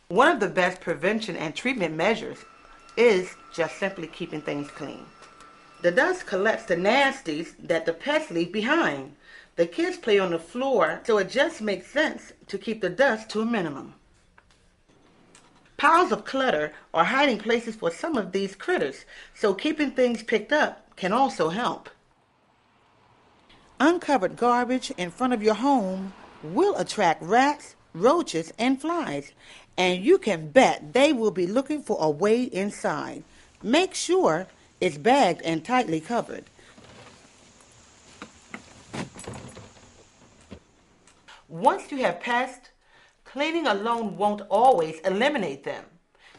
One of the best prevention and treatment measures is just simply keeping things clean. The dust collects the nasties that the pests leave behind. The kids play on the floor, so it just makes sense to keep the dust to a minimum. Piles of clutter are hiding places for some of these critters, so keeping things picked up can also help. Uncovered garbage in front of your home will attract rats, roaches, and flies, and you can bet they will be looking for a way inside. Make sure it's bagged and tightly covered. Once you have pests, cleaning alone won't always eliminate them.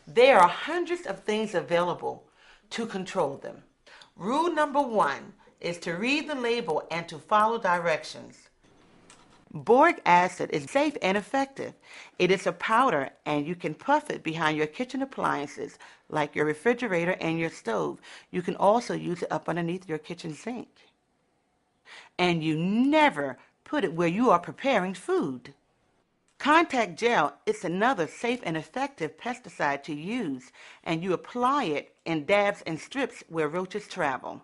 There are hundreds of things available to control them. Rule number 1 is to read the label and to follow directions. Boric acid is safe and effective. It is a powder and you can puff it behind your kitchen appliances like your refrigerator and your stove. You can also use it up underneath your kitchen sink. And you never put it where you are preparing food. Contact gel is another safe and effective pesticide to use, and you apply it in dabs and strips where roaches travel.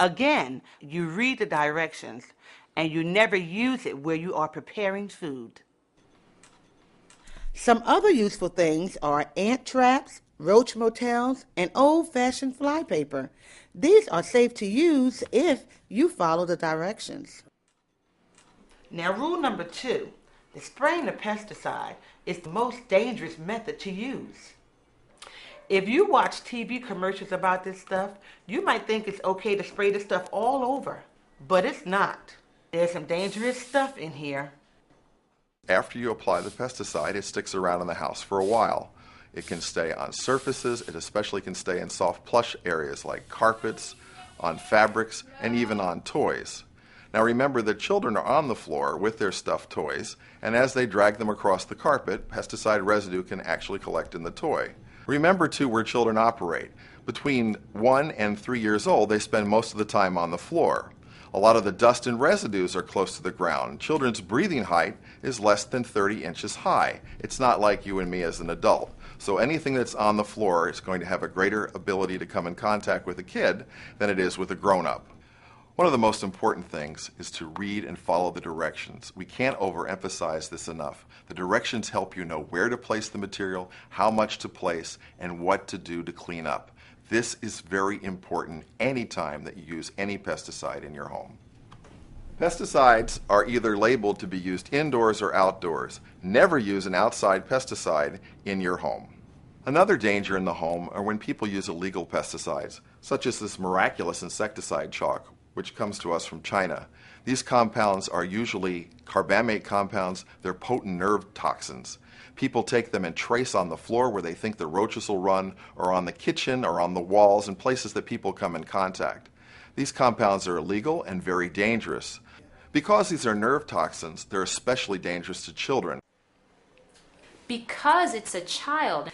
Again, you read the directions, and you never use it where you are preparing food. Some other useful things are ant traps, roach motels, and old-fashioned flypaper. These are safe to use if you follow the directions. Now, rule number 2, the spraying of pesticide is the most dangerous method to use. If you watch TV commercials about this stuff, you might think it's okay to spray this stuff all over, but it's not. There's some dangerous stuff in here. After you apply the pesticide, it sticks around in the house for a while. It can stay on surfaces, it especially can stay in soft plush areas like carpets, on fabrics, and even on toys. Now remember that children are on the floor with their stuffed toys, and as they drag them across the carpet, pesticide residue can actually collect in the toy. Remember too where children operate. Between 1 and 3 years old, they spend most of the time on the floor. A lot of the dust and residues are close to the ground. Children's breathing height is less than 30 inches high. It's not like you and me as an adult. So anything that's on the floor is going to have a greater ability to come in contact with a kid than it is with a grown-up. One of the most important things is to read and follow the directions. We can't overemphasize this enough. The directions help you know where to place the material, how much to place, and what to do to clean up. This is very important anytime that you use any pesticide in your home. Pesticides are either labeled to be used indoors or outdoors. Never use an outside pesticide in your home. Another danger in the home are when people use illegal pesticides, such as this miraculous insecticide chalk, which comes to us from China. These compounds are usually carbamate compounds. They're potent nerve toxins. People take them and trace on the floor where they think the roaches will run, or on the kitchen, or on the walls, and places that people come in contact. These compounds are illegal and very dangerous. Because these are nerve toxins, they're especially dangerous to children. Because it's a child,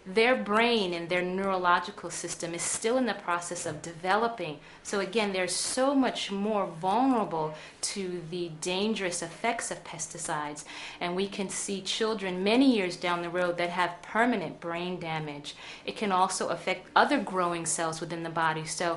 their brain and their neurological system is still in the process of developing. So again, they're so much more vulnerable to the dangerous effects of pesticides. And we can see children many years down the road that have permanent brain damage. It can also affect other growing cells within the body. So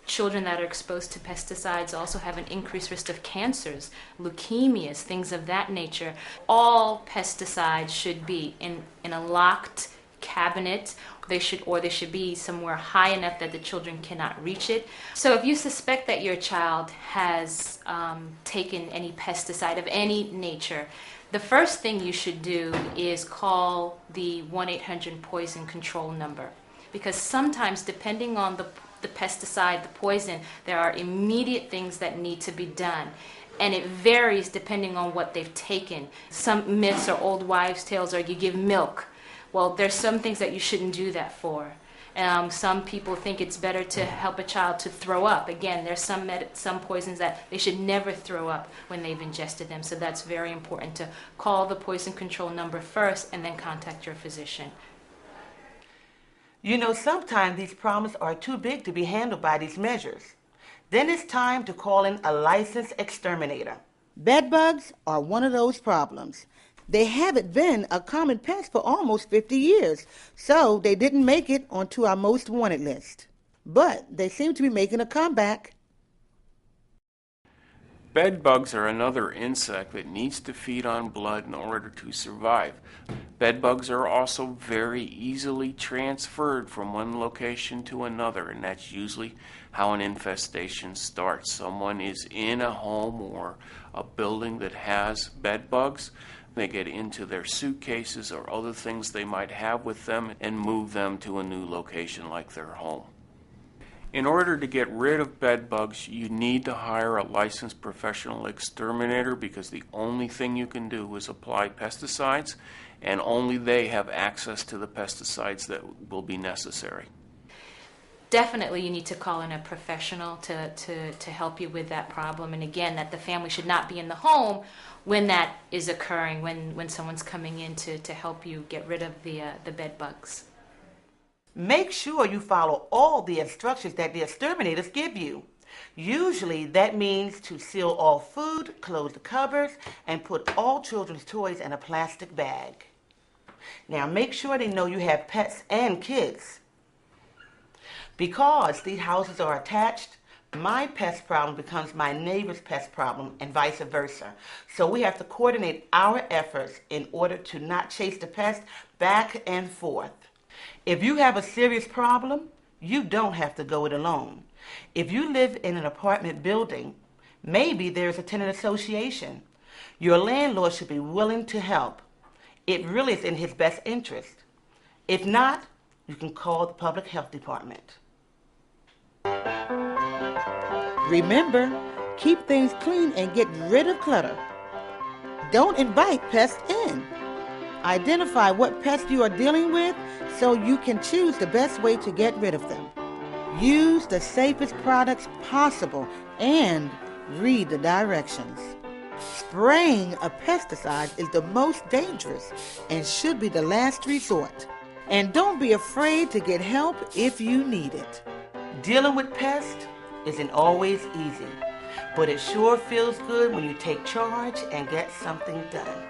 children that are exposed to pesticides also have an increased risk of cancers, leukemias, things of that nature. All pesticides should be in a locked cabinet. They should be somewhere high enough that the children cannot reach it. So if you suspect that your child has taken any pesticide of any nature, the first thing you should do is call the 1-800-POISON control number. Because sometimes, depending on the pesticide, the poison, there are immediate things that need to be done. And it varies depending on what they've taken. Some myths or old wives' tales are you give milk. Well, there's some things that you shouldn't do that for. Some people think it's better to help a child to throw up. Again, there's some poisons that they should never throw up when they've ingested them. So that's very important to call the poison control number first and then contact your physician. You know, sometimes these problems are too big to be handled by these measures. Then it's time to call in a licensed exterminator. Bed bugs are one of those problems. They haven't been a common pest for almost 50 years, so they didn't make it onto our most wanted list. But they seem to be making a comeback. Bed bugs are another insect that needs to feed on blood in order to survive. Bed bugs are also very easily transferred from one location to another, and that's usually how an infestation starts. Someone is in a home or a building that has bed bugs. They get into their suitcases or other things they might have with them and move them to a new location like their home. In order to get rid of bed bugs, you need to hire a licensed professional exterminator, because the only thing you can do is apply pesticides, and only they have access to the pesticides that will be necessary. Definitely you need to call in a professional to help you with that problem. And again, that the family should not be in the home when that is occurring, when someone's coming in to help you get rid of the bed bugs. Make sure you follow all the instructions that the exterminators give you. Usually that means to seal all food, close the cupboards, and put all children's toys in a plastic bag. Now make sure they know you have pets and kids. Because these houses are attached, my pest problem becomes my neighbor's pest problem and vice versa. So we have to coordinate our efforts in order to not chase the pest back and forth. If you have a serious problem, you don't have to go it alone. If you live in an apartment building, maybe there's a tenant association. Your landlord should be willing to help. It really is in his best interest. If not, you can call the public health department. Remember, keep things clean and get rid of clutter. Don't invite pests in. Identify what pests you are dealing with so you can choose the best way to get rid of them. Use the safest products possible and read the directions. Spraying a pesticide is the most dangerous and should be the last resort. And don't be afraid to get help if you need it. Dealing with pests isn't always easy, but it sure feels good when you take charge and get something done.